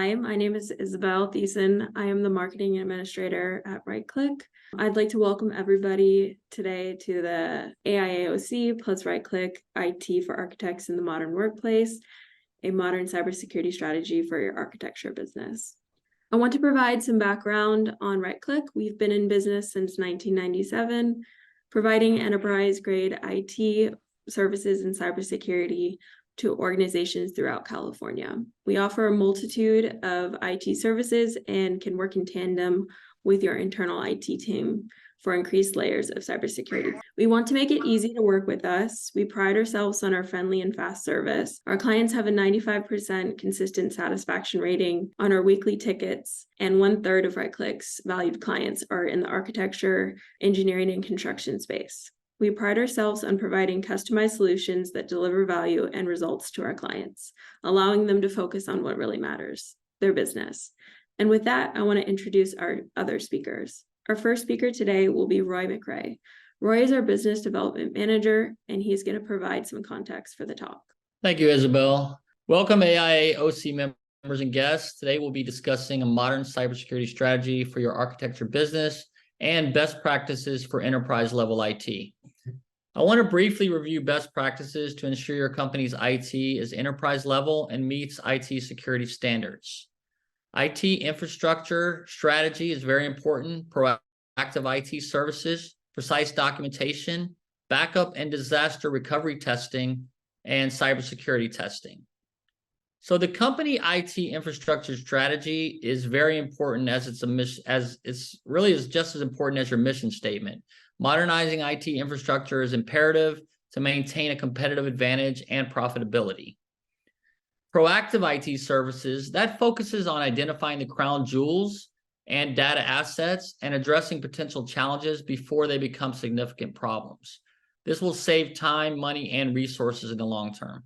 Hi, my name is Isabel Thiessen. I am the marketing administrator at RightClick. I'd like to welcome everybody today to the AIAOC plus RightClick IT for Architects in the Modern Workplace, a modern cybersecurity strategy for your architecture business. I want to provide some background on RightClick. We've been in business since 1997, providing enterprise-grade IT services and cybersecurity to organizations throughout California. We offer a multitude of IT services and can work in tandem with your internal IT team for increased layers of cybersecurity. We want to make it easy to work with us. We pride ourselves on our friendly and fast service. Our clients have a 95% consistent satisfaction rating on our weekly tickets, and 1/3 of RightClick's valued clients are in the architecture, engineering, and construction space. We pride ourselves on providing customized solutions that deliver value and results to our clients, allowing them to focus on what really matters, their business. And with that, I want to introduce our other speakers. Our first speaker today will be Roy McRae. Roy is our business development manager, and he's going to provide some context for the talk. Thank you, Isabel. Welcome, AIAOC members and guests. Today, we'll be discussing a modern cybersecurity strategy for your architecture business and best practices for enterprise-level IT. I want to briefly review best practices to ensure your company's IT is enterprise level and meets IT security standards. IT infrastructure strategy is very important. Proactive IT services, precise documentation, backup and disaster recovery testing, and cybersecurity testing. So the company IT infrastructure strategy is very important as it's just as important as your mission statement. Modernizing IT infrastructure is imperative to maintain a competitive advantage and profitability. Proactive IT services, that focuses on identifying the crown jewels and data assets and addressing potential challenges before they become significant problems. This will save time, money, and resources in the long term.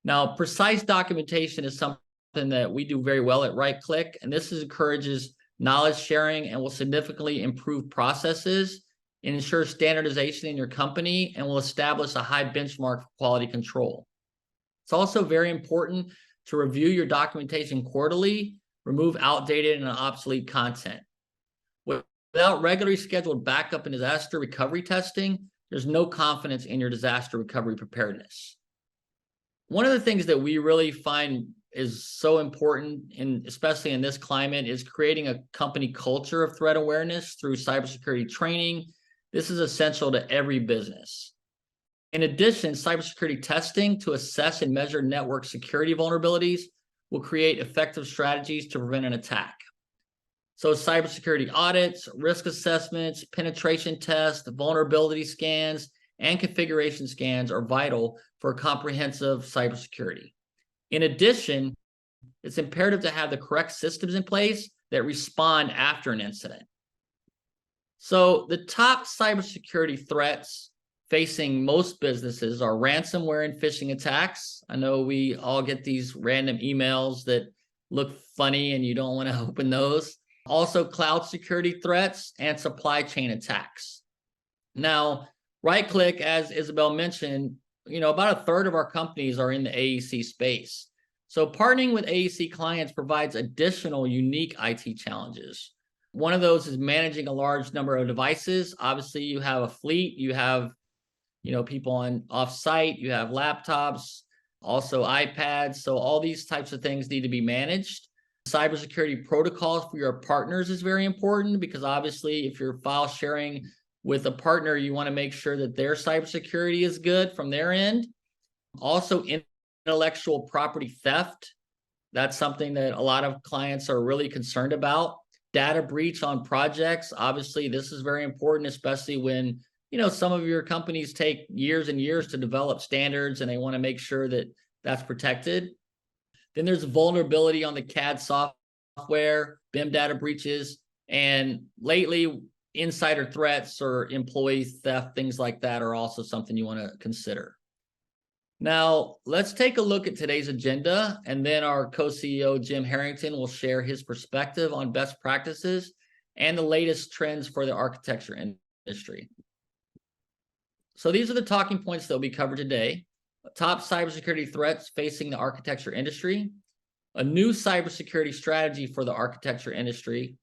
Now, precise documentation is something that we do very well at RightClick, and this encourages knowledge sharing and will significantly improve processes and ensure standardization in your company and will establish a high benchmark for quality control. It's also very important to review your documentation quarterly, remove outdated and obsolete content. Without regularly scheduled backup and disaster recovery testing, there's no confidence in your disaster recovery preparedness. One of the things that we really find is so important, especially in this climate, is creating a company culture of threat awareness through cybersecurity training. This is essential to every business. In addition, cybersecurity testing to assess and measure network security vulnerabilities will create effective strategies to prevent an attack. So cybersecurity audits, risk assessments, penetration tests, vulnerability scans, and configuration scans are vital for comprehensive cybersecurity. In addition, it's imperative to have the correct systems in place that respond after an incident. So the top cybersecurity threats facing most businesses are ransomware and phishing attacks. I know we all get these random emails that look funny and you don't want to open those. Also, cloud security threats and supply chain attacks. Now, RightClick, as Isabel mentioned, about 1/3 of our companies are in the AEC space. So partnering with AEC clients provides additional unique IT challenges. One of those is managing a large number of devices. Obviously, you have a fleet, you have people on off-site, you have laptops, also iPads. So all these types of things need to be managed. Cybersecurity protocols for your partners is very important because obviously if you're file sharing with a partner, you want to make sure that their cybersecurity is good from their end. Also, intellectual property theft. That's something that a lot of clients are really concerned about. Data breach on projects. Obviously, this is very important, especially when some of your companies take years and years to develop standards and they want to make sure that that's protected. Then there's vulnerability on the CAD software, BIM data breaches, and lately insider threats or employee theft, things like that are also something you want to consider. Now, let's take a look at today's agenda, and then our co-CEO, Jim Harrington, will share his perspective on best practices and the latest trends for the architecture industry. So these are the talking points that will be covered today. Top cybersecurity threats facing the architecture industry, a new cybersecurity strategy for the architecture industry.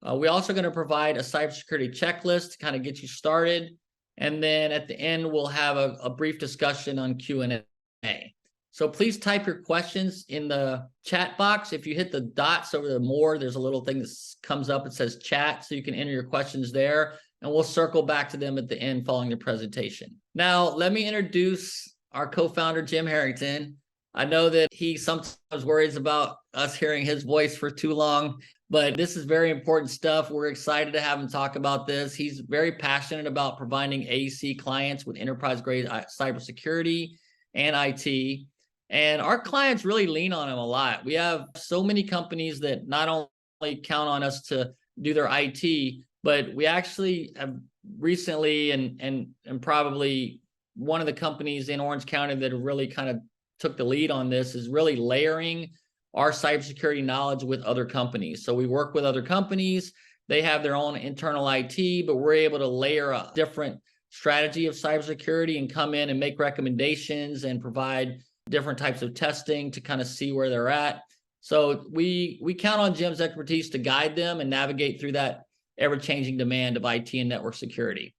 We're also going to provide a cybersecurity checklist to kind of get you started. And then at the end, we'll have a brief discussion on Q&A. So please type your questions in the chat box. If you hit the dots over the more, there's a little thing that comes up. It says chat, so you can enter your questions there, and we'll circle back to them at the end following the presentation. Now, let me introduce our co-founder, Jim Harrington. I know that he sometimes worries about us hearing his voice for too long, but this is very important stuff. We're excited to have him talk about this. He's very passionate about providing AEC clients with enterprise-grade cybersecurity and IT. And our clients really lean on him a lot. We have so many companies that not only count on us to do their IT, but we actually have recently and probably one of the companies in Orange County that really kind of took the lead on this is really layering our cybersecurity knowledge with other companies. So we work with other companies. They have their own internal IT, but we're able to layer a different strategy of cybersecurity and come in and make recommendations and provide different types of testing to kind of see where they're at. So we count on Jim's expertise to guide them and navigate through that ever-changing demand of IT and network security.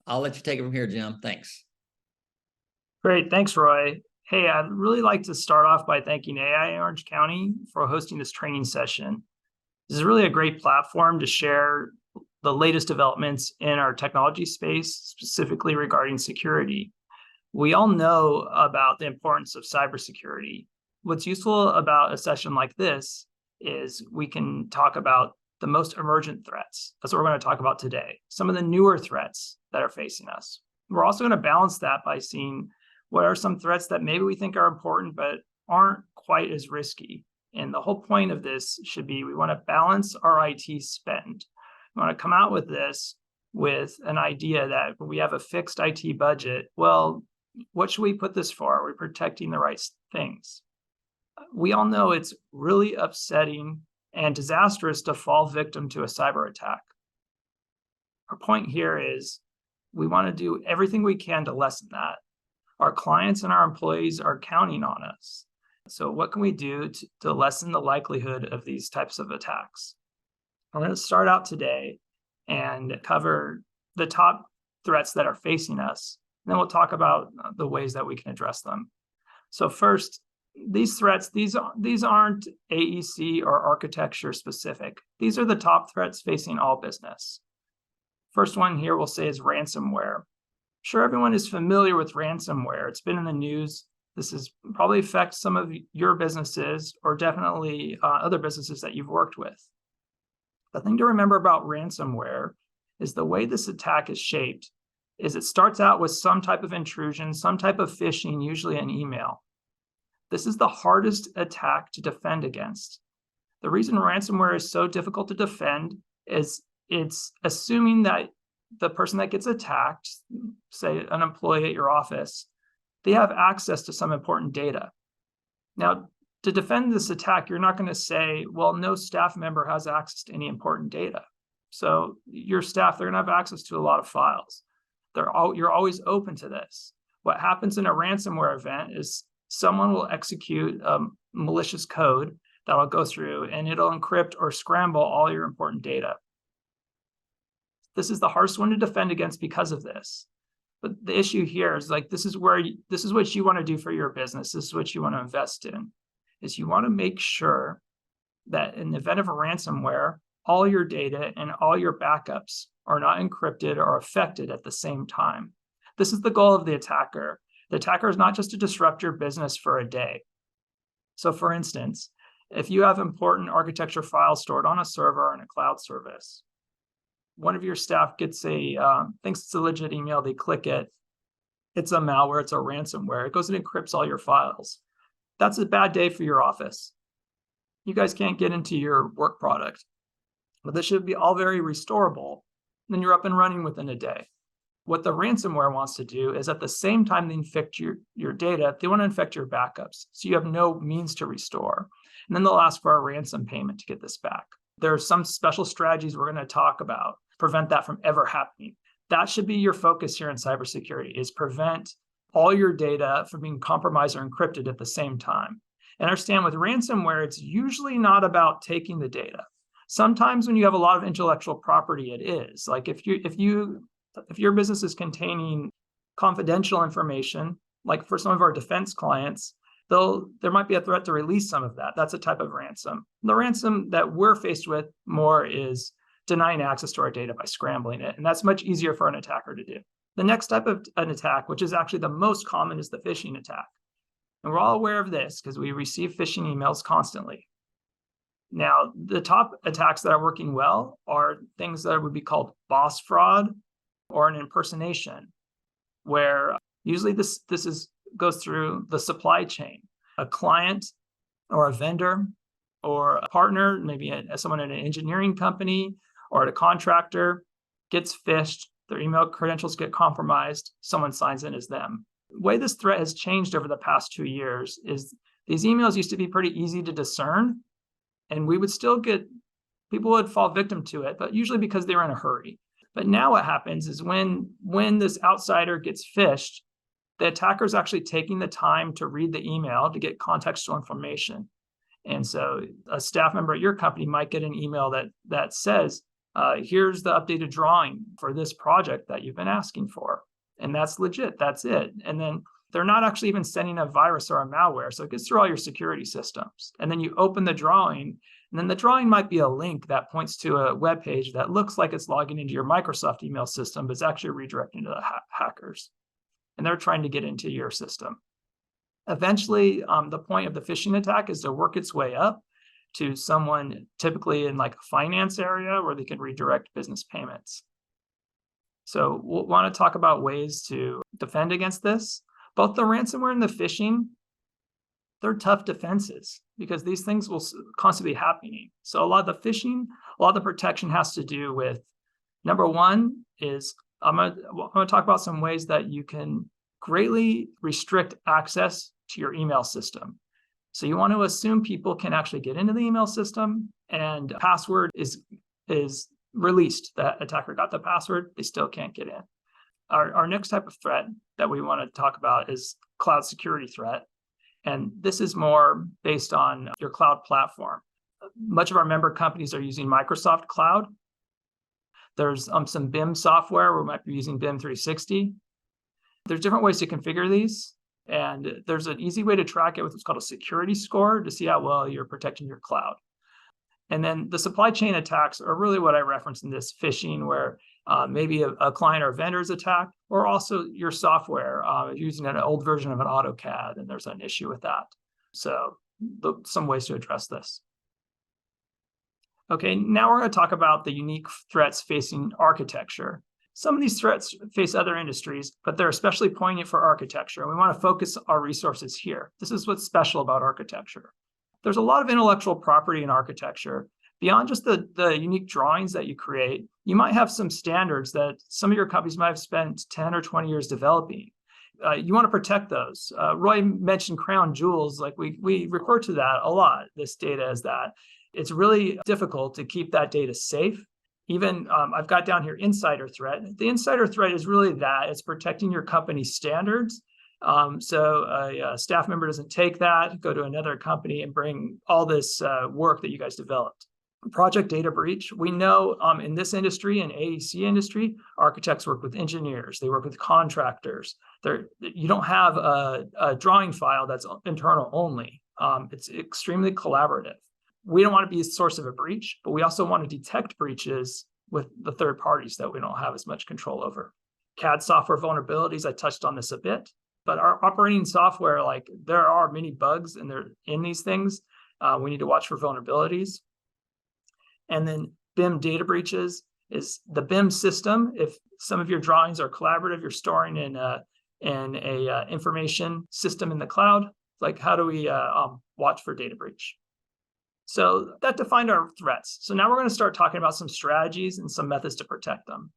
I'll let you take it from here, Jim. Thanks. Great. Thanks, Roy. Hey, I'd really like to start off by thanking AI Orange County for hosting this training session. This is really a great platform to share the latest developments in our technology space, specifically regarding security. We all know about the importance of cybersecurity. What's useful about a session like this is we can talk about the most emergent threats. That's what we're going to talk about today. Some of the newer threats that are facing us. We're also going to balance that by seeing what are some threats that maybe we think are important, but aren't quite as risky. And the whole point of this should be we want to balance our IT spend. We want to come out with this with an idea that we have a fixed IT budget. Well, what should we put this for? Are we protecting the right things? We all know it's really upsetting and disastrous to fall victim to a cyber attack. Our point here is we want to do everything we can to lessen that. Our clients and our employees are counting on us. So what can we do to lessen the likelihood of these types of attacks? I'm going to start out today and cover the top threats that are facing us. And then we'll talk about the ways that we can address them. So first, these threats, these aren't AEC or architecture specific. These are the top threats facing all business. First one here we'll say is ransomware. Sure, everyone is familiar with ransomware. It's been in the news. This has probably affected some of your businesses or definitely other businesses that you've worked with. The thing to remember about ransomware is the way this attack is shaped is it starts out with some type of intrusion, some type of phishing, usually an email. This is the hardest attack to defend against. The reason ransomware is so difficult to defend is it's assuming that the person that gets attacked, say an employee at your office, they have access to some important data. Now, to defend this attack, you're not going to say, well, no staff member has access to any important data. So your staff, they're going to have access to a lot of files. You're always open to this. What happens in a ransomware event is someone will execute malicious code that'll go through and it'll encrypt or scramble all your important data. This is the hardest one to defend against because of this. But the issue here is like, this is what you want to do for your business. This is what you want to invest in, is you want to make sure that in the event of a ransomware, all your data and all your backups are not encrypted or affected at the same time. This is the goal of the attacker. The attacker is not just to disrupt your business for a day. So for instance, if you have important architecture files stored on a server or in a cloud service, one of your staff gets thinks it's a legit email, they click it, it's a malware, it's a ransomware, it goes and encrypts all your files. That's a bad day for your office. You guys can't get into your work product. But this should be all very restorable. Then you're up and running within a day. What the ransomware wants to do is at the same time they infect your data, they want to infect your backups. So you have no means to restore. And then they'll ask for a ransom payment to get this back. There are some special strategies we're going to talk about to prevent that from ever happening. That should be your focus here in cybersecurity, is prevent all your data from being compromised or encrypted at the same time. And understand with ransomware, it's usually not about taking the data. Sometimes when you have a lot of intellectual property, it is. Like if your business is containing confidential information, like for some of our defense clients, there might be a threat to release some of that. That's a type of ransom. The ransom that we're faced with more is denying access to our data by scrambling it. And that's much easier for an attacker to do. The next type of an attack, which is actually the most common, is the phishing attack. And we're all aware of this because we receive phishing emails constantly. Now, the top attacks that are working well are things that would be called boss fraud or an impersonation, where usually this goes through the supply chain. A client or a vendor or a partner, maybe someone in an engineering company or at a contractor, gets phished, their email credentials get compromised, someone signs in as them. The way this threat has changed over the past 2 years is these emails used to be pretty easy to discern, and people would fall victim to it, but usually because they were in a hurry. But now what happens is when this outsider gets phished, the attacker is actually taking the time to read the email to get contextual information. And so a staff member at your company might get an email that says, here's the updated drawing for this project that you've been asking for. And that's legit, that's it. And then they're not actually even sending a virus or a malware. So it gets through all your security systems. And then you open the drawing, and then the drawing might be a link that points to a web page that looks like it's logging into your Microsoft email system, but it's actually redirecting to the hackers. And they're trying to get into your system. Eventually, the point of the phishing attack is to work its way up to someone typically in like a finance area where they can redirect business payments. So we'll want to talk about ways to defend against this. Both the ransomware and the phishing, they're tough defenses because these things will constantly be happening. So a lot of the phishing, a lot of the protection has to do with, number one is, I'm going to talk about some ways that you can greatly restrict access to your email system. So you want to assume people can actually get into the email system and password is released. That attacker got the password, they still can't get in. Our next type of threat that we want to talk about is cloud security threat. And this is more based on your cloud platform. Much of our member companies are using Microsoft Cloud. There's some BIM software. We might be using BIM 360. There's different ways to configure these. And there's an easy way to track it with what's called a security score to see how well you're protecting your cloud. And then the supply chain attacks are really what I referenced in this phishing, where maybe a client or vendor is attacked, or also your software using an old version of an AutoCAD, and there's an issue with that. So some ways to address this. Okay, now we're going to talk about the unique threats facing architecture. Some of these threats face other industries, but they're especially poignant for architecture, and we want to focus our resources here. This is what's special about architecture. There's a lot of intellectual property in architecture. Beyond just the unique drawings that you create, you might have some standards that some of your companies might have spent 10 or 20 years developing. You want to protect those. Roy mentioned crown jewels, like we refer to that a lot, this data as that. It's really difficult to keep that data safe. Even I've got down here insider threat. The insider threat is really that. It's protecting your company's standards. So a staff member doesn't take that, go to another company and bring all this work that you guys developed. Project data breach. We know in this industry, in AEC industry, architects work with engineers. They work with contractors. You don't have a drawing file that's internal only. It's extremely collaborative. We don't want to be a source of a breach, but we also want to detect breaches with the third parties that we don't have as much control over. CAD software vulnerabilities, I touched on this a bit, but our operating software, like there are many bugs and they're in these things. We need to watch for vulnerabilities. And then BIM data breaches is the BIM system. If some of your drawings are collaborative, you're storing in a information system in the cloud, like how do we watch for data breach? So that defined our threats. So now we're going to start talking about some strategies and some methods to protect them.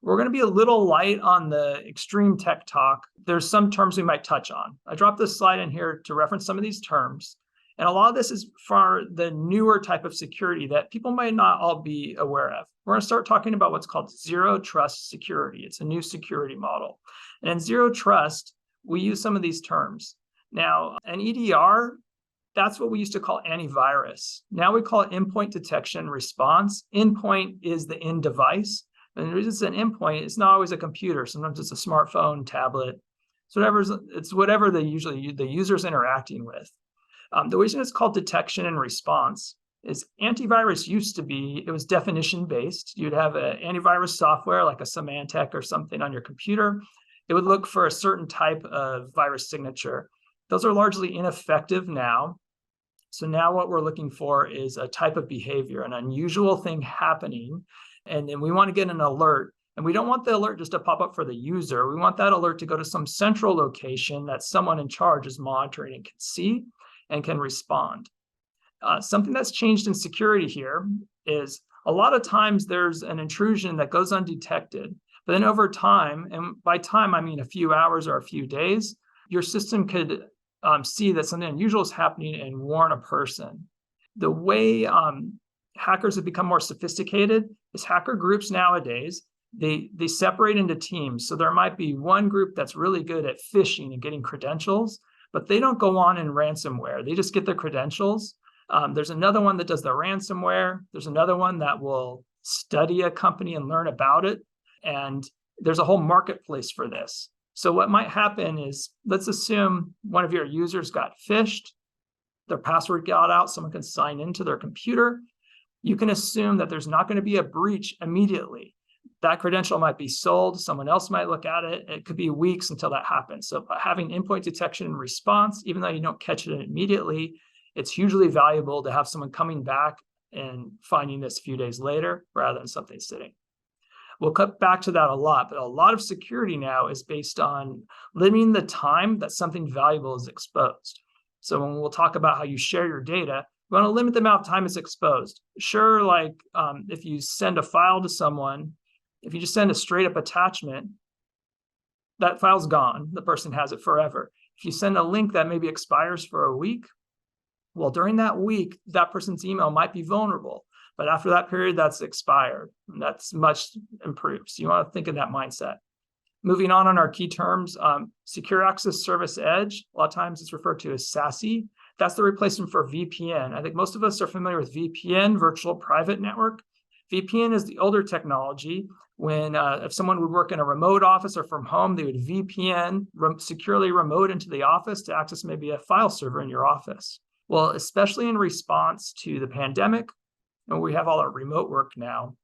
We're going to be a little light on the extreme tech talk. There's some terms we might touch on. I dropped this slide in here to reference some of these terms. And a lot of this is for the newer type of security that people might not all be aware of. We're going to start talking about what's called zero trust security. It's a new security model. And in zero trust, we use some of these terms. Now, an EDR That's what we used to call antivirus. Now we call it endpoint detection and response. Endpoint is the end device. And the reason it's an endpoint, it's not always a computer. Sometimes it's a smartphone, tablet. It's whatever the user's interacting with. The reason it's called detection and response is antivirus used to be, it was definition based. You'd have an antivirus software like a Symantec or something on your computer. It would look for a certain type of virus signature. Those are largely ineffective now. So now what we're looking for is a type of behavior, an unusual thing happening. And then we want to get an alert. And we don't want the alert just to pop up for the user. We want that alert to go to some central location that someone in charge is monitoring and can see and can respond. Something that's changed in security here is a lot of times there's an intrusion that goes undetected. But then over time, and by time I mean a few hours or a few days, your system could see that something unusual is happening and warn a person. The way hackers have become more sophisticated is hacker groups nowadays, they separate into teams. So there might be one group that's really good at phishing and getting credentials, but they don't go on in ransomware. They just get the credentials. There's another one that does the ransomware. There's another one that will study a company and learn about it. And there's a whole marketplace for this. So what might happen is, let's assume one of your users got phished, their password got out, someone can sign into their computer. You can assume that there's not going to be a breach immediately. That credential might be sold, someone else might look at it. It could be weeks until that happens. So having endpoint detection and response, even though you don't catch it immediately, it's hugely valuable to have someone coming back and finding this a few days later rather than something sitting. We'll cut back to that a lot, but a lot of security now is based on limiting the time that something valuable is exposed. So when we'll talk about how you share your data, we want to limit the amount of time it's exposed. Sure, like if you send a file to someone, if you just send a straight up attachment, that file's gone. The person has it forever. If you send a link that maybe expires for a week, well, during that week, that person's email might be vulnerable. But after that period, that's expired. And that's much improved. So you want to think in that mindset. Moving on our key terms, Secure Access Service Edge, a lot of times it's referred to as SASE. That's the replacement for VPN. I think most of us are familiar with VPN, Virtual Private Network. VPN is the older technology. When if someone would work in a remote office or from home, they would VPN securely remote into the office to access maybe a file server in your office. Well, especially in response to the pandemic, and we have all our remote work now,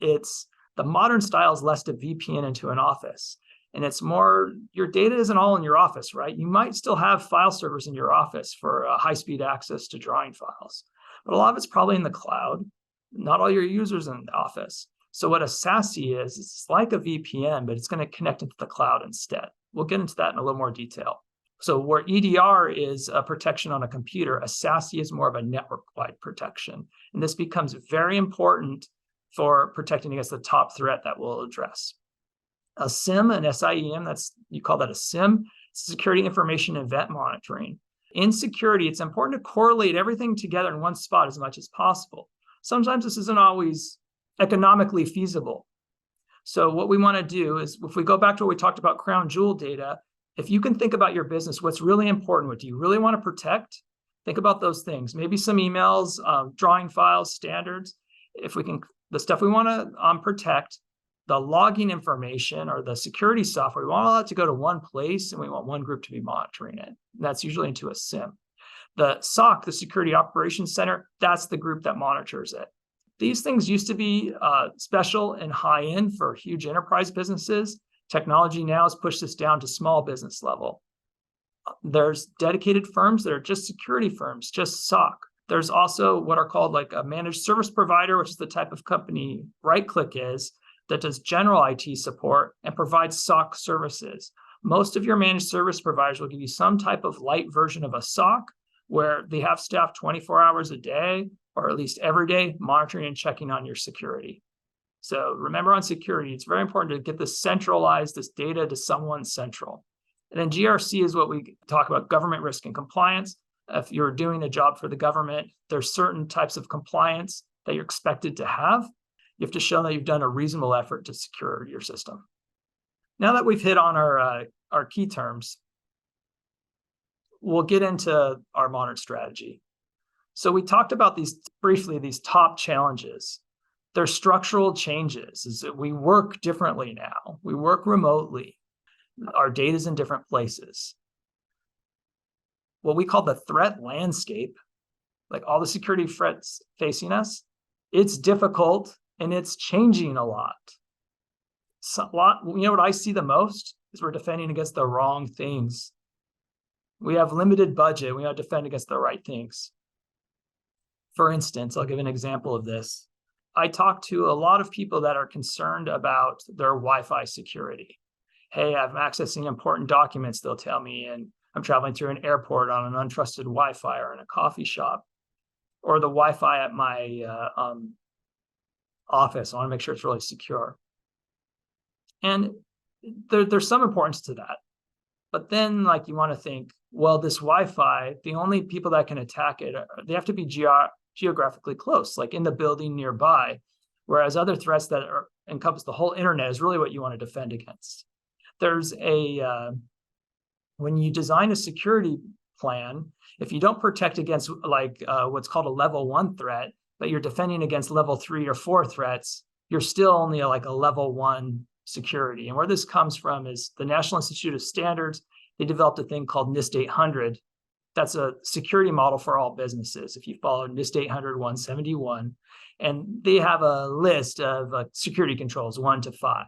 it's the modern style is less to VPN into an office. And it's more, your data isn't all in your office, right? You might still have file servers in your office for high-speed access to drawing files, but a lot of it's probably in the cloud. Not all your users in the office. So what a SASE is, it's like a VPN, but it's going to connect into the cloud instead. We'll get into that in a little more detail. So where EDR is a protection on a computer, a SASE is more of a network-wide protection. And this becomes very important for protecting against the top threat that we'll address. A SIEM, an SIEM, you call that a SIEM, security information event monitoring. In security, it's important to correlate everything together in one spot as much as possible. Sometimes this isn't always economically feasible. So what we want to do is, if we go back to what we talked about crown jewel data, if you can think about your business, what's really important, what do you really want to protect? Think about those things. Maybe some emails, drawing files, standards. If we can, the stuff we want to protect, the logging information or the security software, we want all that to go to one place and we want one group to be monitoring it. And that's usually into a SIEM. The SOC, the Security Operations Center, that's the group that monitors it. These things used to be special and high-end for huge enterprise businesses. Technology now has pushed this down to small business level. There's dedicated firms that are just security firms, just SOC. There's also what are called like a managed service provider, which is the type of company RightClick is, that does general IT support and provides SOC services. Most of your managed service providers will give you some type of light version of a SOC where they have staff 24 hours a day, or at least every day, monitoring and checking on your security. So remember on security, it's very important to get this centralized, this data to someone central. And then GRC is what we talk about, government risk and compliance. If you're doing a job for the government, there's certain types of compliance that you're expected to have. You have to show that you've done a reasonable effort to secure your system. Now that we've hit on our key terms, we'll get into our modern strategy. So we talked about these briefly, these top challenges. They're structural changes, is that we work differently now. We work remotely. Our data is in different places. What we call the threat landscape, like all the security threats facing us, it's difficult and it's changing a lot. You know what I see the most is we're defending against the wrong things. We have limited budget. We have to defend against the right things. For instance, I'll give an example of this. I talk to a lot of people that are concerned about their Wi-Fi security. Hey, I'm accessing important documents, they'll tell me, and I'm traveling through an airport on an untrusted Wi-Fi or in a coffee shop, or the Wi-Fi at my office. I want to make sure it's really secure. And there's some importance to that. But then, like, you want to think, well, this Wi-Fi, the only people that can attack it, they have to be geographically close, like in the building nearby, whereas other threats that encompass the whole internet is really what you want to defend against. There's when you design a security plan, if you don't protect against what's called a level 1 threat, but you're defending against level 3 or 4 threats, you're still only like a level 1 security. And where this comes from is the National Institute of Standards. They developed a thing called NIST 800. That's a security model for all businesses. If you follow NIST 800 171, and they have a list of security controls 1 to 5.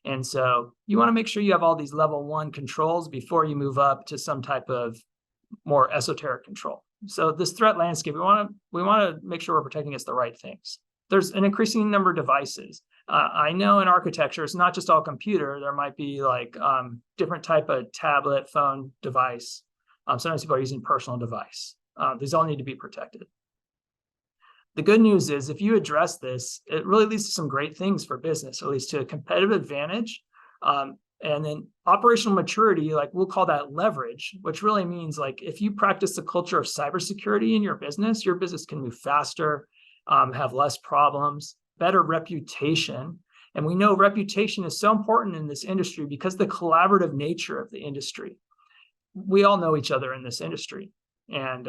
And so you want to make sure you have all these level 1 controls before you move up to some type of more esoteric control. So this threat landscape, we want to make sure we're protecting against the right things. There's an increasing number of devices. I know in architecture, it's not just all computer. There might be like different type of tablet, phone device. Sometimes people are using personal device. These all need to be protected. The good news is if you address this, it really leads to some great things for business. It leads to a competitive advantage. And then operational maturity, like we'll call that leverage, which really means like if you practice the culture of cybersecurity in your business can move faster, have less problems, better reputation. And we know reputation is so important in this industry because the collaborative nature of the industry. We all know each other in this industry, and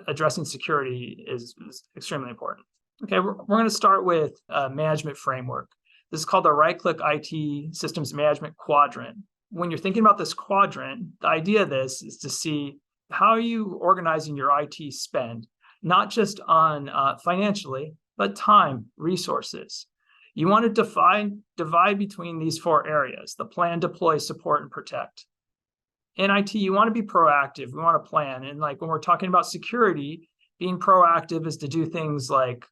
addressing security is extremely important. Okay, we're going to start with a management framework. This is called the Right-Click IT Systems Management Quadrant. When you're thinking about this quadrant, the idea of this is to see how are you organizing your IT spend, not just on financially, but time, resources. You want to divide between these 4 areas: the plan, deploy, support, and protect. In IT, you want to be proactive. We want to plan. And like when we're talking about security, being proactive is to do things like,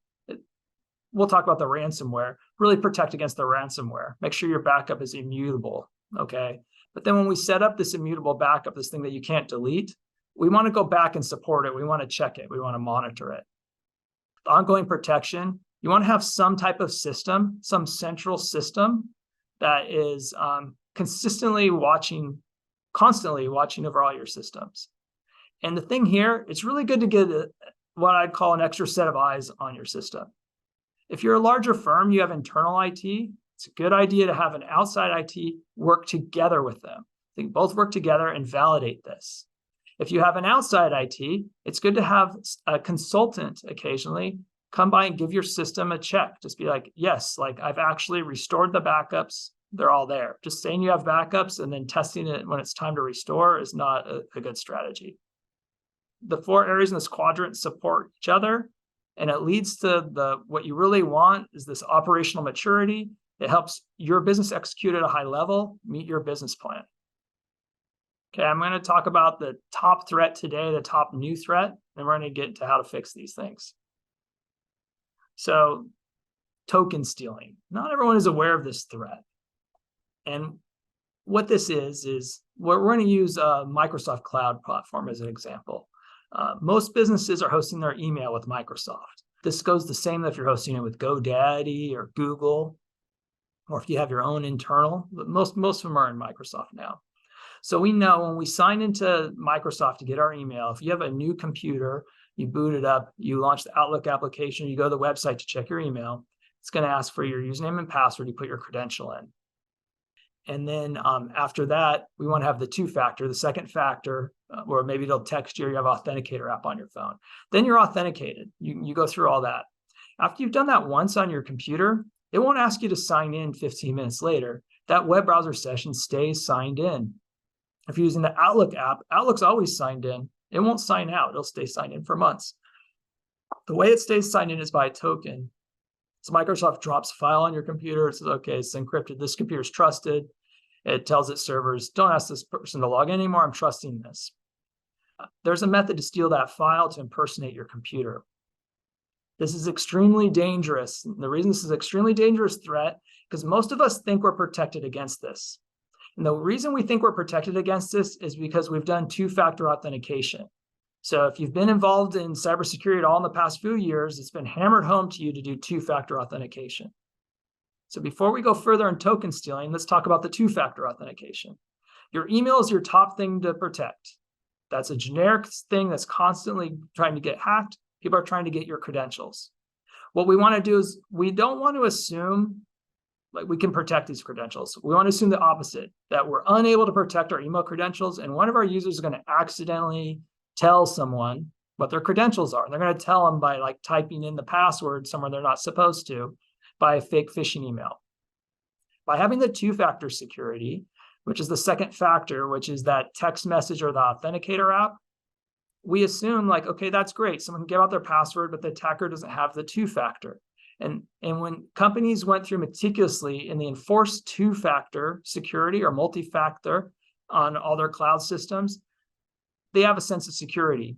we'll talk about the ransomware, really protect against the ransomware. Make sure your backup is immutable, okay? But then when we set up this immutable backup, this thing that you can't delete, we want to go back and support it. We want to check it. We want to monitor it. Ongoing protection, you want to have some type of system, some central system that is constantly watching over all your systems. And the thing here, it's really good to get what I'd call an extra set of eyes on your system. If you're a larger firm, you have internal IT, it's a good idea to have an outside IT work together with them. They can both work together and validate this. If you have an outside IT, it's good to have a consultant occasionally come by and give your system a check. Just be like, yes, like I've actually restored the backups. They're all there. Just saying you have backups and then testing it when it's time to restore is not a good strategy. The 4 areas in this quadrant support each other, and it leads to what you really want is this operational maturity. It helps your business execute at a high level, meet your business plan. Okay, I'm going to talk about the top threat today, the top new threat, and we're going to get to how to fix these things. So, token stealing. Not everyone is aware of this threat. And what this is we're going to use a Microsoft Cloud platform as an example. Most businesses are hosting their email with Microsoft. This goes the same if you're hosting it with GoDaddy or Google, or if you have your own internal, but most of them are in Microsoft now. So we know when we sign into Microsoft to get our email, if you have a new computer, you boot it up, you launch the Outlook application, you go to the website to check your email, it's going to ask for your username and password, you put your credential in. And then after that, we want to have the two-factor, the second factor, or maybe they'll text you or you have an authenticator app on your phone. Then you're authenticated. You go through all that. After you've done that once on your computer, it won't ask you to sign in 15 minutes later. That web browser session stays signed in. If you're using the Outlook app, Outlook's always signed in. It won't sign out. It'll stay signed in for months. The way it stays signed in is by a token. So Microsoft drops a file on your computer. It says, okay, it's encrypted. This computer is trusted. It tells its servers, don't ask this person to log in anymore. I'm trusting this. There's a method to steal that file to impersonate your computer. This is extremely dangerous. And the reason this is an extremely dangerous threat, because most of us think we're protected against this. And the reason we think we're protected against this is because we've done two-factor authentication. So if you've been involved in cybersecurity at all in the past few years, it's been hammered home to you to do two-factor authentication. So before we go further in token stealing, let's talk about the two-factor authentication. Your email is your top thing to protect. That's a generic thing that's constantly trying to get hacked. People are trying to get your credentials. What we want to do is we don't want to assume like we can protect these credentials. We want to assume the opposite, that we're unable to protect our email credentials, and one of our users is going to accidentally tell someone what their credentials are. And they're going to tell them by like typing in the password somewhere they're not supposed to by a fake phishing email. By having the two-factor security, which is the second factor, which is that text message or the authenticator app, we assume like, okay, that's great. Someone can give out their password, but the attacker doesn't have the two-factor. And when companies went through meticulously and they enforced two-factor security or multi-factor on all their cloud systems, they have a sense of security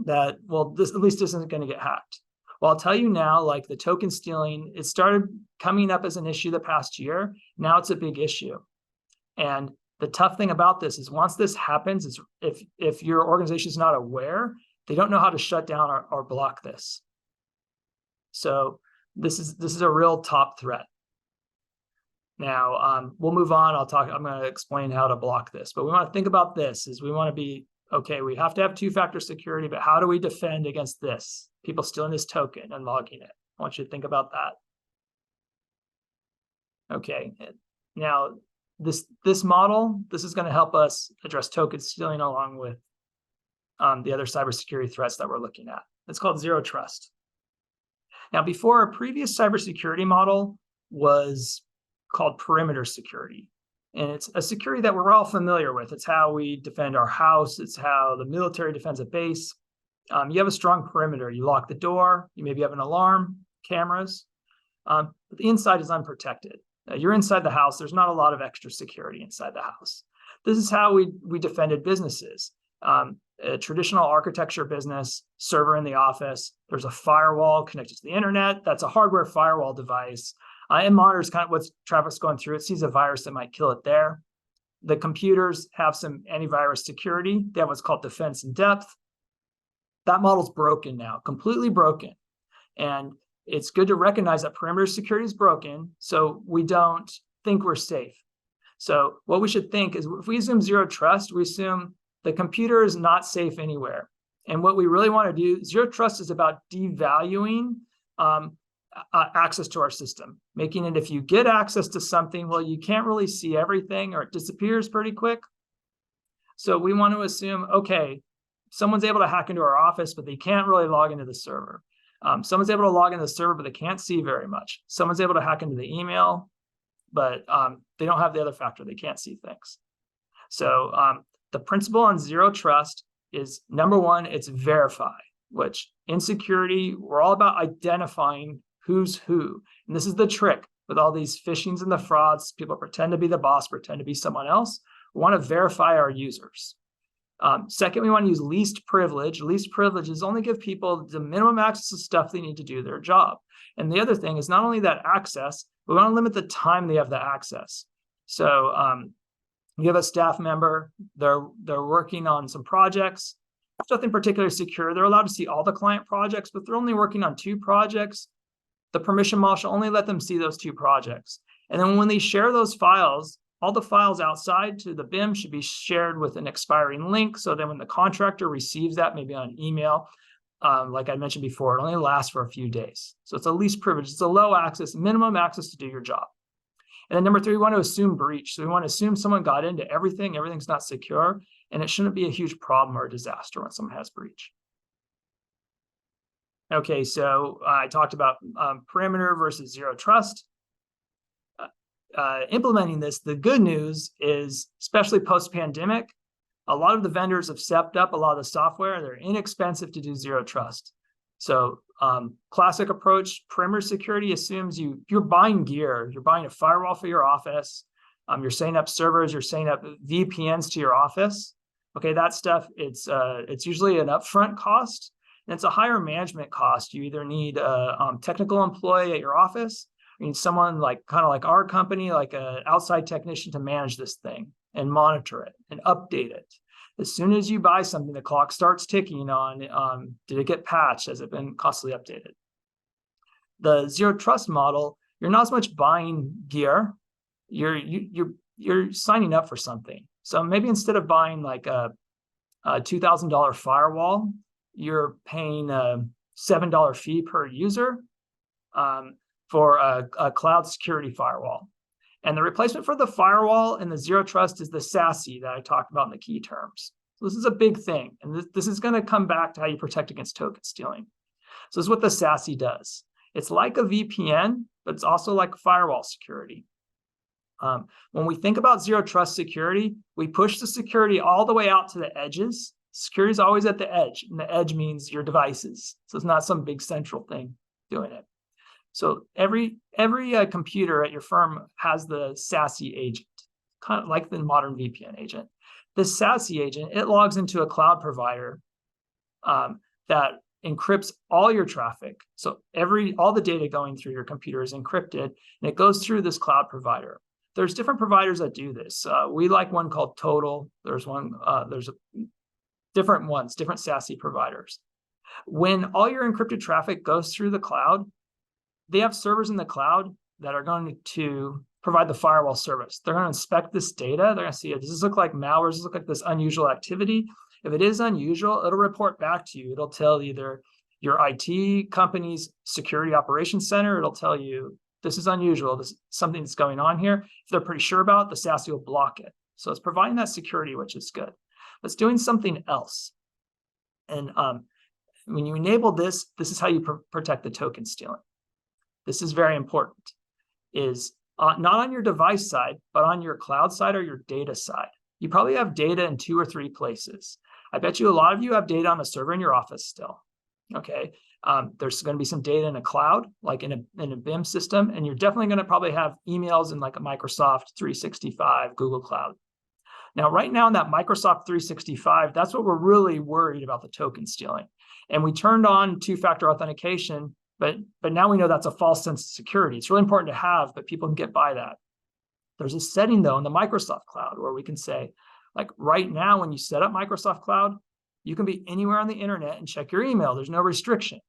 that, well, this at least isn't going to get hacked. Well, I'll tell you now, like the token stealing, it started coming up as an issue the past year. Now it's a big issue. And the tough thing about this is once this happens, is if your organization is not aware, they don't know how to shut down or block this. So this is a real top threat. Now we'll move on. I'm going to explain how to block this, but we want to think about this is we want to be, okay, we have to have two-factor security, but how do we defend against this? People stealing this token and logging it. I want you to think about that. Okay, now this model, this is going to help us address token stealing along with the other cybersecurity threats that we're looking at. It's called zero trust. Now, before, our previous cybersecurity model was called perimeter security. And it's a security that we're all familiar with. It's how we defend our house. It's how the military defends a base. You have a strong perimeter. You lock the door. You maybe have an alarm, cameras. But the inside is unprotected. You're inside the house. There's not a lot of extra security inside the house. This is how we defended businesses. A traditional architecture business, server in the office, there's a firewall connected to the internet. That's a hardware firewall device. It monitors kind of what traffic's going through. It sees a virus that might kill it there. The computers have some antivirus security. They have what's called defense in depth. That model's broken now, completely broken. And it's good to recognize that perimeter security is broken, so we don't think we're safe. So what we should think is if we assume zero trust, we assume the computer is not safe anywhere. And what we really want to do, zero trust is about devaluing access to our system, making it if you get access to something, well, you can't really see everything or it disappears pretty quick. So we want to assume, okay, someone's able to hack into our office, but they can't really log into the server. Someone's able to log into the server, but they can't see very much. Someone's able to hack into the email, but they don't have the other factor. They can't see things. So the principle on zero trust is, number one, it's verify, which in security, we're all about identifying who's who. And this is the trick with all these phishings and the frauds. People pretend to be the boss, pretend to be someone else. We want to verify our users. Second, we want to use least privilege. Least privileges only give people the minimum access to stuff they need to do their job. And the other thing is not only that access, we want to limit the time they have the access. So you have a staff member, they're working on some projects, nothing particularly secure. They're allowed to see all the client projects, but they're only working on 2 projects. The permission model should only let them see those 2 projects. And then when they share those files, all the files outside to the BIM should be shared with an expiring link. So then when the contractor receives that, maybe on email, like I mentioned before, it only lasts for a few days. So it's a least privilege. It's a low access, minimum access to do your job. And then number three, we want to assume breach. So we want to assume someone got into everything, everything's not secure, and it shouldn't be a huge problem or a disaster when someone has breach. Okay, so I talked about perimeter versus zero trust. Implementing this, the good news is, especially post-pandemic, a lot of the vendors have stepped up a lot of the software. They're inexpensive to do zero trust. So classic approach, perimeter security assumes you're buying gear. You're buying a firewall for your office. You're setting up servers. You're setting up VPNs to your office. Okay, that stuff, it's usually an upfront cost, and it's a higher management cost. You either need a technical employee at your office, or you need someone kind of like our company, like an outside technician to manage this thing and monitor it and update it. As soon as you buy something, the clock starts ticking on, did it get patched? Has it been constantly updated? The zero trust model, you're not as much buying gear, you're signing up for something. So maybe instead of buying like a $2,000 firewall, you're paying a $7 fee per user for a cloud security firewall. And the replacement for the firewall and the zero trust is the SASE that I talked about in the key terms. So this is a big thing. And this is going to come back to how you protect against token stealing. So this is what the SASE does. It's like a VPN, but it's also like firewall security. When we think about zero trust security, we push the security all the way out to the edges. Security is always at the edge, and the edge means your devices. So it's not some big central thing doing it. So every computer at your firm has the SASE agent, kind of like the modern VPN agent. This SASE agent, it logs into a cloud provider that encrypts all your traffic. So all the data going through your computer is encrypted, and it goes through this cloud provider. There's different providers that do this. We like one called Total. There's different ones, different SASE providers. When all your encrypted traffic goes through the cloud, they have servers in the cloud that are going to provide the firewall service. They're going to inspect this data. They're going to see, does this look like malware? Does this look like this unusual activity? If it is unusual, it'll report back to you. It'll tell either your IT company's security operations center. It'll tell you, this is unusual. This is something that's going on here. If they're pretty sure about it, the SASE will block it. So it's providing that security, which is good. But it's doing something else. And when you enable this, this is how you protect the token stealing. This is very important, is not on your device side, but on your cloud side or your data side. You probably have data in 2 or 3 places. I bet you a lot of you have data on the server in your office still. Okay, there's going to be some data in a cloud, like in a BIM system, and you're definitely going to probably have emails in like a Microsoft 365, Google Cloud. Now, right now in that Microsoft 365, that's what we're really worried about, the token stealing. And we turned on 2-factor authentication, but now we know that's a false sense of security. It's really important to have, but people can get by that. There's a setting though in the Microsoft Cloud where we can say, like right now, when you set up Microsoft Cloud, you can be anywhere on the internet and check your email. There's no restriction.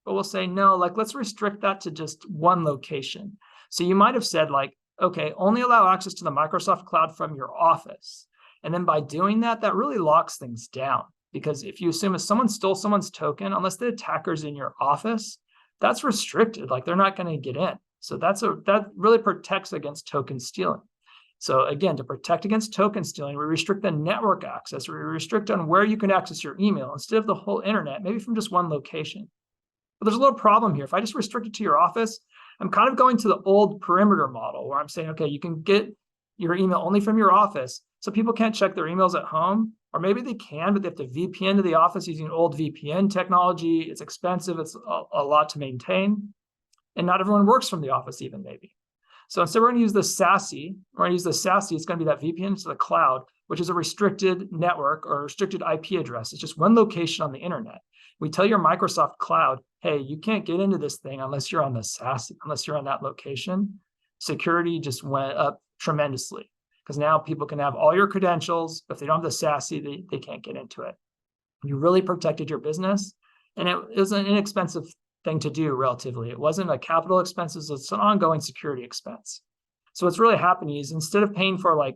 But we'll say, no, let's restrict that to just one location. So you might have said okay, only allow access to the Microsoft Cloud from your office. And then by doing that, that really locks things down. Because if you assume if someone stole someone's token, unless the attacker's in your office, that's restricted. They're not going to get in. So that really protects against token stealing. So again, to protect against token stealing, we restrict the network access. We restrict on where you can access your email instead of the whole internet, maybe from just one location. But there's a little problem here. If I just restrict it to your office, I'm kind of going to the old perimeter model where I'm saying, okay, you can get your email only from your office. So people can't check their emails at home, or maybe they can, but they have to VPN to the office using old VPN technology. It's expensive. It's a lot to maintain. And not everyone works from the office even, maybe. So instead, we're going to use the SASE. We're going to use the SASE. It's going to be that VPN to the cloud, which is a restricted network or restricted IP address. It's just one location on the internet. We tell your Microsoft Cloud, hey, you can't get into this thing unless you're on the SASE, unless you're on that location. Security just went up tremendously because now people can have all your credentials. But if they don't have the SASE, they can't get into it. You really protected your business. And it was an inexpensive thing to do relatively. It wasn't a capital expense, it's an ongoing security expense. So what's really happening is instead of paying for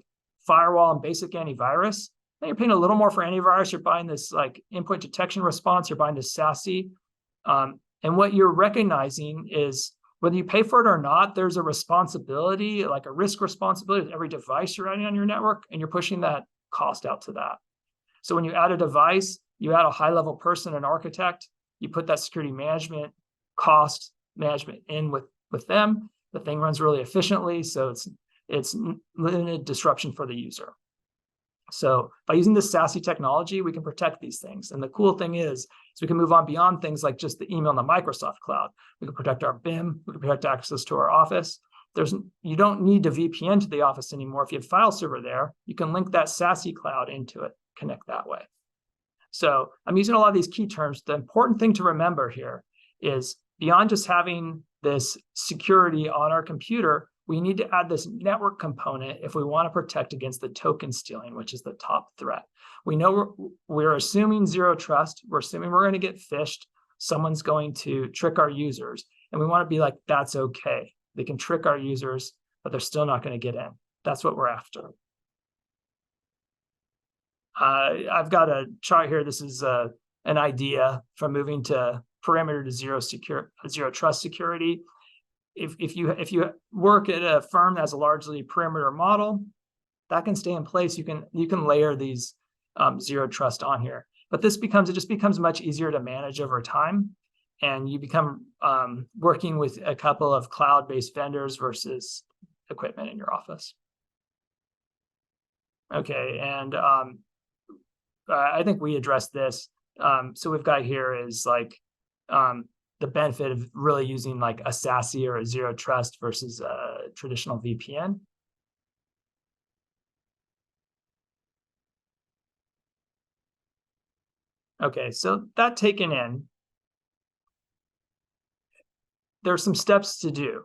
firewall and basic antivirus, now you're paying a little more for antivirus. You're buying this endpoint detection response. You're buying this SASE. And what you're recognizing is Whether you pay for it or not, there's a responsibility, like a risk responsibility with every device you're adding on your network, and you're pushing that cost out to that. So when you add a device, you add a high-level person, an architect, you put that security management, cost management in with them. The thing runs really efficiently, so it's limited disruption for the user. So by using this SASE technology, we can protect these things. And the cool thing is we can move on beyond things like just the email in the Microsoft cloud. We can protect our BIM, we can protect access to our office. You don't need to VPN to the office anymore. If you have file server there, you can link that SASE cloud into it, connect that way. So I'm using a lot of these key terms. The important thing to remember here is beyond just having this security on our computer, we need to add this network component if we want to protect against the token stealing, which is the top threat. We know we're assuming zero trust. We're assuming we're going to get phished. Someone's going to trick our users. And we want to be like, that's okay. They can trick our users, but they're still not going to get in. That's what we're after. I've got a chart here. This is an idea from moving to perimeter to zero trust security. If you work at a firm that has a largely perimeter model, that can stay in place. You can layer these zero trust on here, but it just becomes much easier to manage over time, and you become working with a couple of cloud-based vendors versus equipment in your office. Okay, and I think we addressed this. So we've got here is like the benefit of really using like a SASE or a zero trust versus a traditional VPN. Okay, so that taken in, there's some steps to do.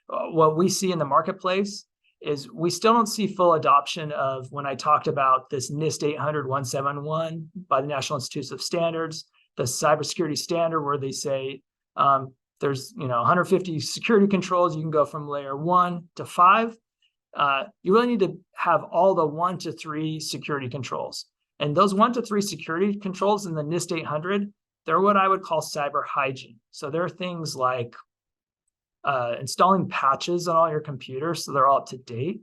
What we see in the marketplace is we still don't see full adoption of when I talked about this NIST 800-171 by the National Institute of Standards, the cybersecurity standard where they say there's 150 security controls. You can go from layer 1 to 5. You really need to have all the 1 to 3 security controls. And those 1 to 3 security controls in the NIST 800, they're what I would call cyber hygiene. So there are things like installing patches on all your computers so they're all up to date,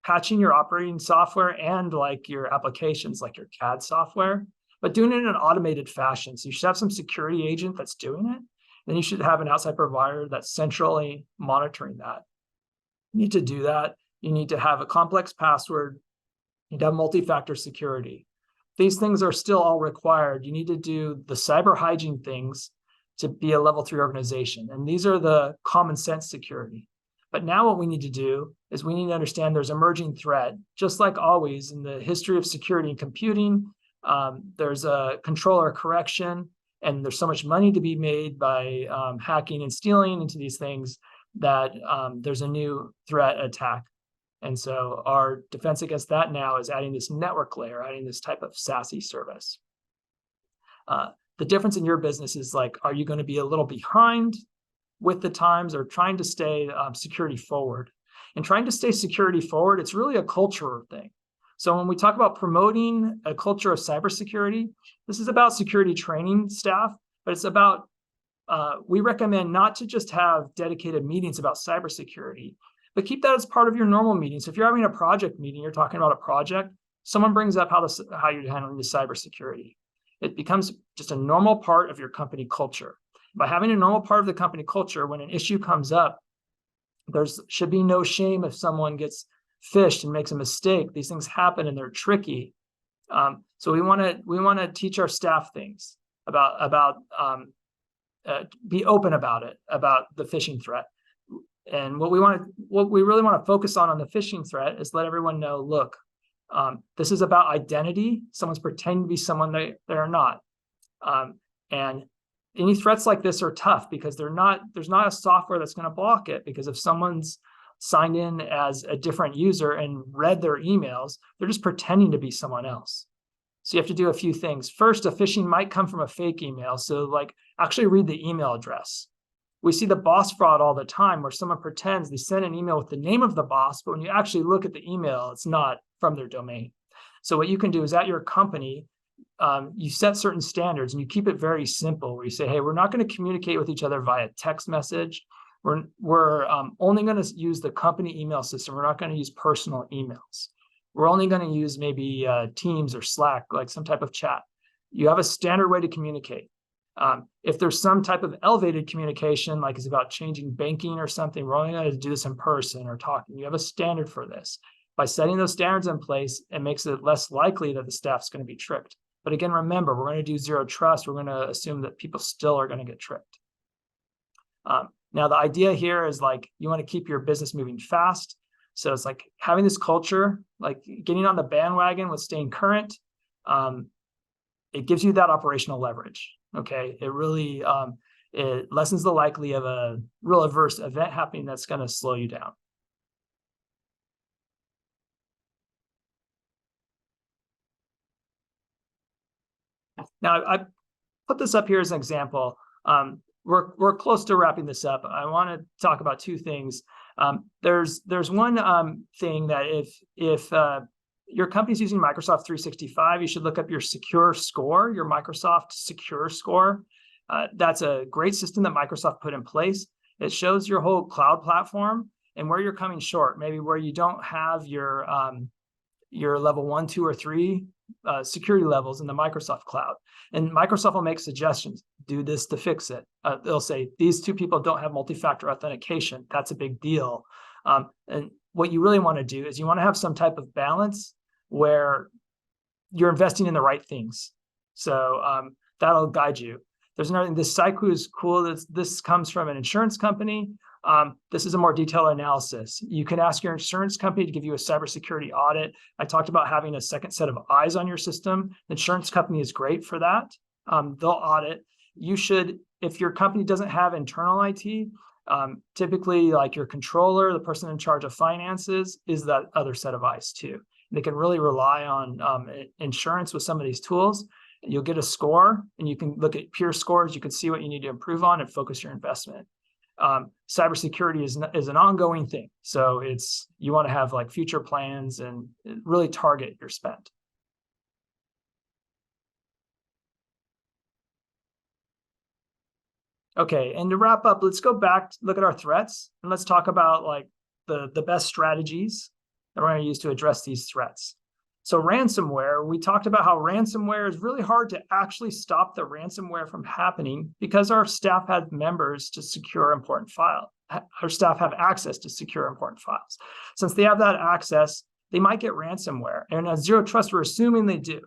patching your operating software and like your applications like your CAD software, but doing it in an automated fashion. So you should have some security agent that's doing it. Then you should have an outside provider that's centrally monitoring that. You need to do that. You need to have a complex password. You need to have multi-factor security. These things are still all required. You need to do the cyber hygiene things to be a level 3 organization. And these are the common sense security. But now what we need to do is we need to understand there's emerging threat. Just like always in the history of security and computing, there's a controller correction, and there's so much money to be made by hacking and stealing into these things that there's a new threat attack. And so our defense against that now is adding this network layer, adding this type of SASE service. The difference in your business is like, are you going to be a little behind with the times or trying to stay security forward? And trying to stay security forward, it's really a culture thing. So when we talk about promoting a culture of cybersecurity, this is about security training staff, but it's about, we recommend not to just have dedicated meetings about cybersecurity, but keep that as part of your normal meetings. So if you're having a project meeting, you're talking about a project, someone brings up how you're handling the cybersecurity. It becomes just a normal part of your company culture. By having a normal part of the company culture, when an issue comes up, should be no shame if someone gets phished and makes a mistake. These things happen and they're tricky. So we want to teach our staff things about be open about it, about the phishing threat. And what we really want to focus on the phishing threat is let everyone know, look, this is about identity. Someone's pretending to be someone they are not. And any threats like this are tough because there's not a software that's going to block it, because if someone's signed in as a different user and read their emails, they're just pretending to be someone else. So you have to do a few things. First, a phishing might come from a fake email. So like actually read the email address. We see the boss fraud all the time where someone pretends they send an email with the name of the boss, but when you actually look at the email, it's not from their domain. So what you can do is at your company, you set certain standards and you keep it very simple, where you say, hey, we're not going to communicate with each other via text message. We're only going to use the company email system. We're not going to use personal emails. We're only going to use maybe Teams or Slack, like some type of chat. You have a standard way to communicate. If there's some type of elevated communication, like it's about changing banking or something, we're only going to do this in person or talking. You have a standard for this. By setting those standards in place, it makes it less likely that the staff's going to be tricked. But again, remember, we're going to do zero trust. We're going to assume that people still are going to get tricked. Now, the idea here is like you want to keep your business moving fast. So it's like having this culture, like getting on the bandwagon with staying current. It gives you that operational leverage. Okay, it really it lessens the likely of a real adverse event happening that's going to slow you down. Now, I put this up here as an example. We're close to wrapping this up. I want to talk about two things. There's one thing that if your company's using Microsoft 365, you should look up your secure score, your Microsoft secure score. That's a great system that Microsoft put in place. It shows your whole cloud platform and where you're coming short, maybe where you don't have your level 1, 2, or 3 security levels in the Microsoft cloud. And Microsoft will make suggestions, do this to fix it. They'll say, these two people don't have multi-factor authentication. That's a big deal. And what you really want to do is you want to have some type of balance where you're investing in the right things. So that'll guide you. There's another thing, this Saiku is cool. This comes from an insurance company. This is a more detailed analysis. You can ask your insurance company to give you a cybersecurity audit. I talked about having a second set of eyes on your system. The insurance company is great for that. They'll audit. You should, if your company doesn't have internal IT, typically like your controller, the person in charge of finances, is that other set of eyes too. They can really rely on insurance with some of these tools. You'll get a score and you can look at peer scores. You can see what you need to improve on and focus your investment. Cybersecurity is an ongoing thing. So you want to have like future plans and really target your spend. Okay, and to wrap up, let's go back, look at our threats, and let's talk about like the best strategies that we're going to use to address these threats. So ransomware, we talked about how ransomware is really hard to actually stop the ransomware from happening because our staff have members to secure important files. Our staff have access to secure important files. Since they have that access, they might get ransomware. And at Zero Trust, we're assuming they do.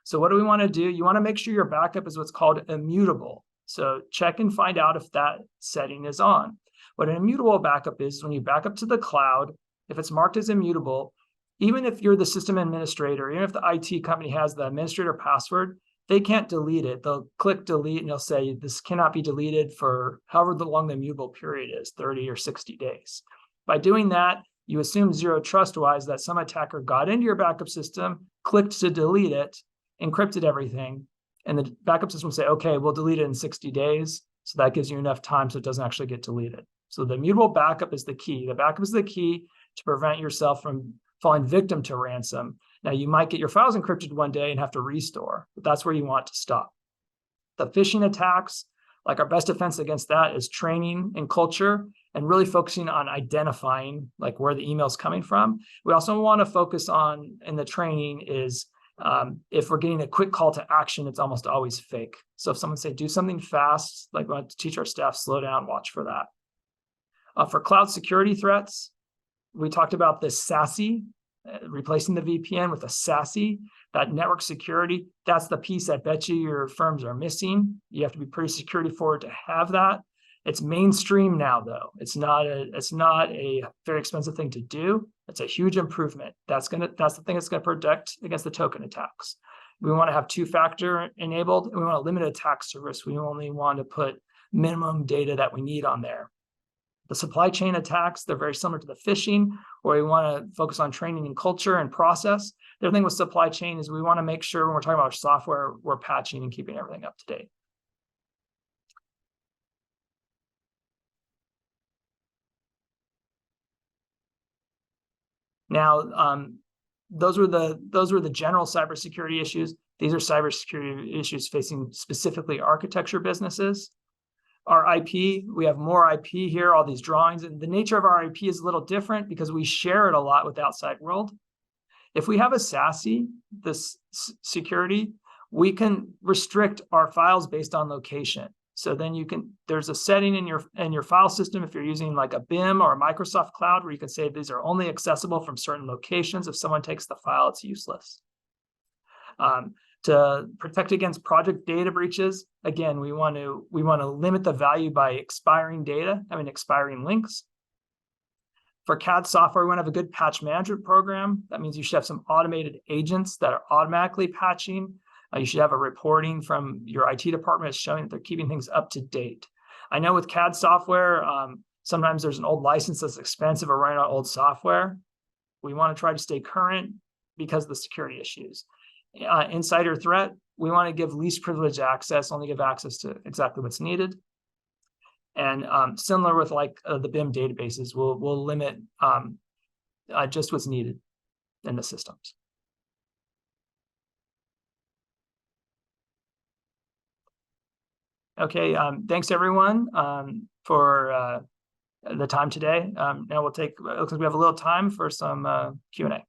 So what do we want to do? You want to make sure your backup is what's called immutable. So check and find out if that setting is on. What an immutable backup is when you back up to the cloud, if it's marked as immutable, even if you're the system administrator, even if the IT company has the administrator password, they can't delete it. They'll click delete and they'll say this cannot be deleted for however long the immutable period is, 30 or 60 days. By doing that, you assume zero trust-wise that some attacker got into your backup system, clicked to delete it, encrypted everything, and the backup system will say, okay, we'll delete it in 60 days. So that gives you enough time so it doesn't actually get deleted. So the immutable backup is the key. The backup is the key to prevent yourself from falling victim to ransom. Now, you might get your files encrypted one day and have to restore, but that's where you want to stop. The phishing attacks, like our best defense against that is training and culture and really focusing on identifying like where the email is coming from. We also want to focus on in the training is if we're getting a quick call to action, it's almost always fake. So if someone say, do something fast, like we want to teach our staff, slow down, watch for that. For cloud security threats, we talked about this SASE, replacing the VPN with a SASE, that network security. That's the piece I bet you your firms are missing. You have to be pretty security forward to have that. It's mainstream now, though. It's not a very expensive thing to do. It's a huge improvement. That's the thing that's going to protect against the token attacks. We want to have two-factor enabled, and we want to limit attack surface. We only want to put minimum data that we need on there. The supply chain attacks, they're very similar to the phishing, where we want to focus on training and culture and process. The other thing with supply chain is we want to make sure when we're talking about our software, we're patching and keeping everything up to date. Now, those were the general cybersecurity issues. These are cybersecurity issues facing specifically architecture businesses. Our IP, we have more IP here, all these drawings, and the nature of our IP is a little different because we share it a lot with the outside world. If we have a SASE, this security, we can restrict our files based on location. So then there's a setting in your file system if you're using like a BIM or a Microsoft Cloud where you can say these are only accessible from certain locations. If someone takes the file, it's useless. To protect against project data breaches, again, we want to limit the value by expiring data, expiring links. For CAD software, we want to have a good patch management program. That means you should have some automated agents that are automatically patching. You should have a reporting from your IT department showing that they're keeping things up to date. I know with CAD software, sometimes there's an old license that's expensive or running on old software. We want to try to stay current because of the security issues. Insider threat, we want to give least privileged access, only give access to exactly what's needed. And similar with like the BIM databases, we'll limit just what's needed in the systems. Okay, thanks everyone for the time today. Now it looks like we have a little time for some Q&A.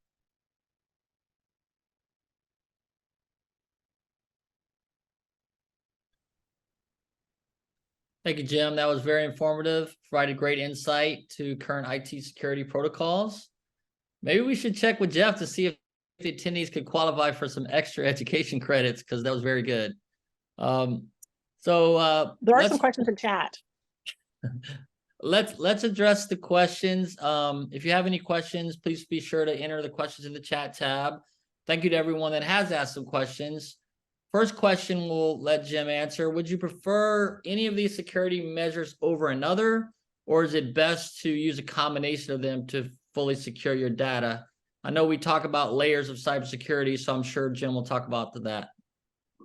Thank you, Jim. That was very informative, provided great insight to current IT security protocols. Maybe we should check with Jeff to see if the attendees could qualify for some extra education credits, because that was very good. There are some questions in chat. Let's address the questions. If you have any questions, please be sure to enter the questions in the chat tab. Thank you to everyone that has asked some questions. First question we'll let Jim answer. Would you prefer any of these security measures over another, or is it best to use a combination of them to fully secure your data? I know we talk about layers of cybersecurity, so I'm sure Jim will talk about that.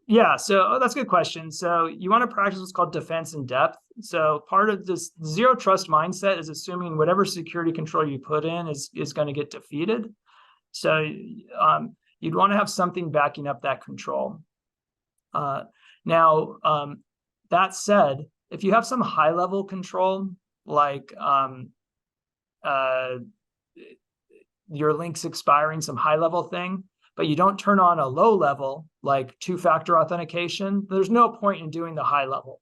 Yeah, so that's a good question. So you want to practice what's called defense in depth. So part of this zero trust mindset is assuming whatever security control you put in is going to get defeated. So you'd want to have something backing up that control. Now, that said, if you have some high level control, like your links expiring, some high level thing, but you don't turn on a low level, like two-factor authentication, there's no point in doing the high level.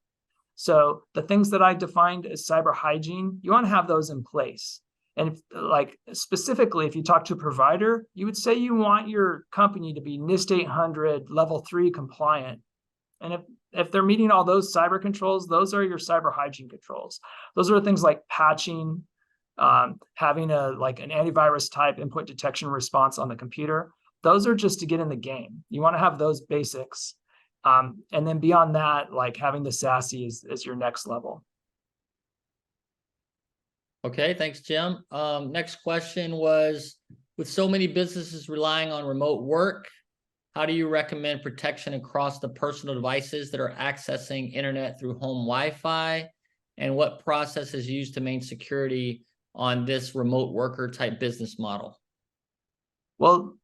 So the things that I defined as cyber hygiene, you want to have those in place. And if, like specifically, if you talk to a provider, you would say you want your company to be NIST 800 level 3 compliant. And if they're meeting all those cyber controls, those are your cyber hygiene controls. Those are things like patching, having an antivirus type endpoint detection response on the computer. Those are just to get in the game. You want to have those basics. And then beyond that, like having the SASE is your next level. Okay, thanks, Jim. Next question was, with so many businesses relying on remote work, how do you recommend protection across the personal devices that are accessing internet through home Wi-Fi? And what process is used to maintain security on this remote worker type business model? Well,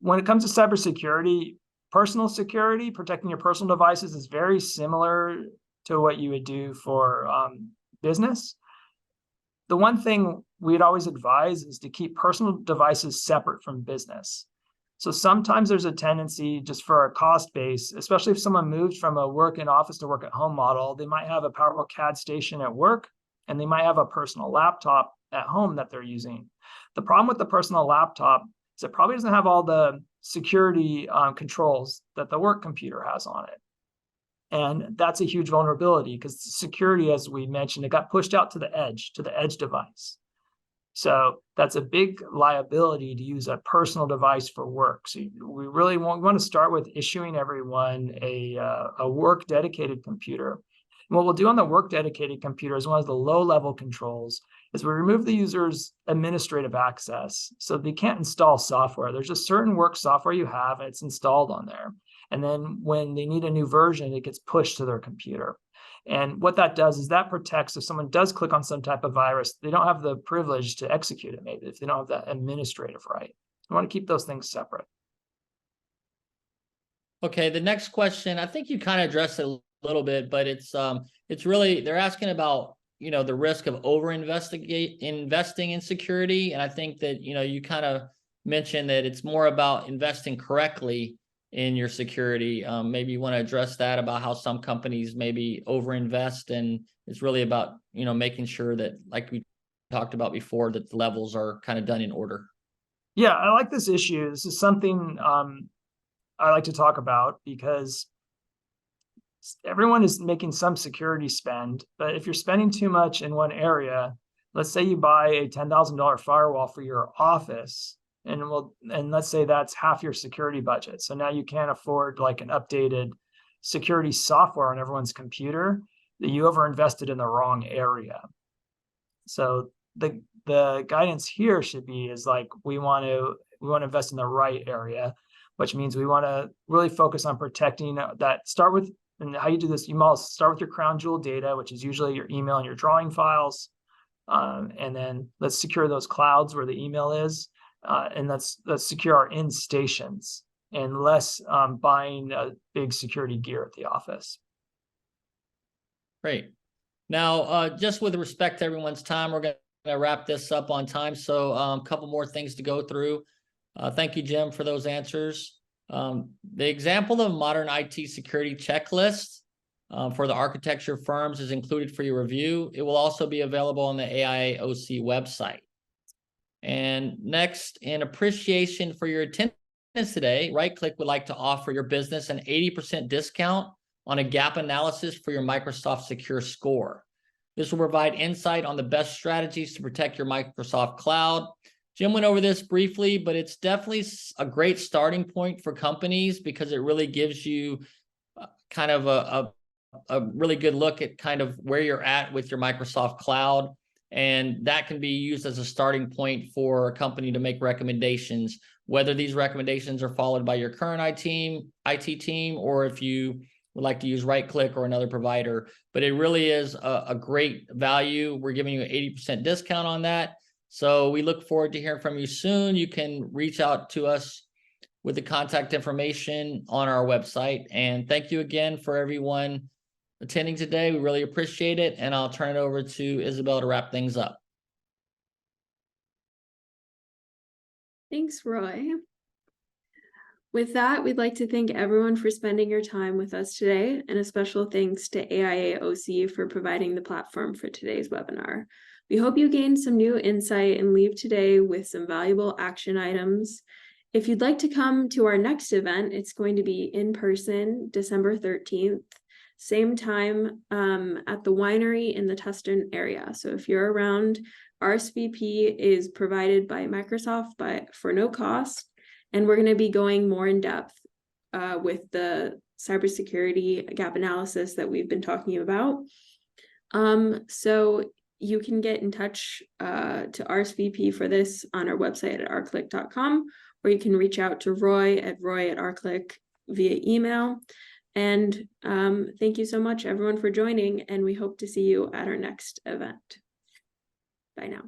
when it comes to cybersecurity, personal security, protecting your personal devices is very similar to what you would do for business. The one thing we'd always advise is to keep personal devices separate from business. So sometimes there's a tendency just for a cost base, especially if someone moves from a work in office to work at home model, they might have a powerful CAD station at work, and they might have a personal laptop at home that they're using. The problem with the personal laptop is it probably doesn't have all the security controls that the work computer has on it. And that's a huge vulnerability because security, as we mentioned, it got pushed out to the edge device. So that's a big liability to use a personal device for work. So we really want to start with issuing everyone a work dedicated computer. And what we'll do on the work dedicated computer is one of the low level controls is we remove the user's administrative access. So they can't install software. There's just certain work software you have, and it's installed on there. And then when they need a new version, it gets pushed to their computer. And what that does is that protects if someone does click on some type of virus, they don't have the privilege to execute it, maybe, if they don't have that administrative right. You want to keep those things separate. Okay, the next question, I think you kind of addressed it a little bit, but it's really, they're asking about, the risk of investing in security. And I think that, you kind of mentioned that it's more about investing correctly in your security. Maybe you want to address that about how some companies maybe overinvest, and it's really about, making sure that, like we talked about before, that the levels are kind of done in order. Yeah, I like this issue. This is something I like to talk about because everyone is making some security spend, but if you're spending too much in one area, let's say you buy a $10,000 firewall for your office, and let's say that's half your security budget. So now you can't afford like an updated security software on everyone's computer, that you overinvested in the wrong area. So the guidance here should be is like we want to invest in the right area, which means we want to really focus on protecting that. Start with, and how you do this, you must start with your crown jewel data, which is usually your email and your drawing files. And then let's secure those clouds where the email is. And let's secure our in stations, and less buying big security gear at the office. Great. Now, just with respect to everyone's time, we're going to wrap this up on time. So a couple more things to go through. Thank you, Jim, for those answers. The example of modern IT security checklist for the architecture firms is included for your review. It will also be available on the AIAOC website. And next, in appreciation for your attendance today, RightClick would like to offer your business an 80% discount on a gap analysis for your Microsoft Secure Score. This will provide insight on the best strategies to protect your Microsoft cloud. Jim went over this briefly, but it's definitely a great starting point for companies because it really gives you kind of a really good look at kind of where you're at with your Microsoft cloud. And that can be used as a starting point for a company to make recommendations, whether these recommendations are followed by your current IT team, or if you would like to use RightClick or another provider. But it really is a great value. We're giving you an 80% discount on that. So we look forward to hearing from you soon. You can reach out to us with the contact information on our website. And thank you again for everyone attending today. We really appreciate it. And I'll turn it over to Isabel to wrap things up. Thanks, Roy. With that, we'd like to thank everyone for spending your time with us today, and a special thanks to AIAOC for providing the platform for today's webinar. We hope you gained some new insight and leave today with some valuable action items. If you'd like to come to our next event, it's going to be in person, December 13th, same time at the winery in the Tustin area. So if you're around, RSVP is provided by Microsoft for no cost. And we're going to be going more in depth with the cybersecurity gap analysis that we've been talking about. So you can get in touch to RSVP for this on our website at rclick.com, or you can reach out to Roy at rclick via email. And thank you so much, everyone, for joining, and we hope to see you at our next event. Bye now.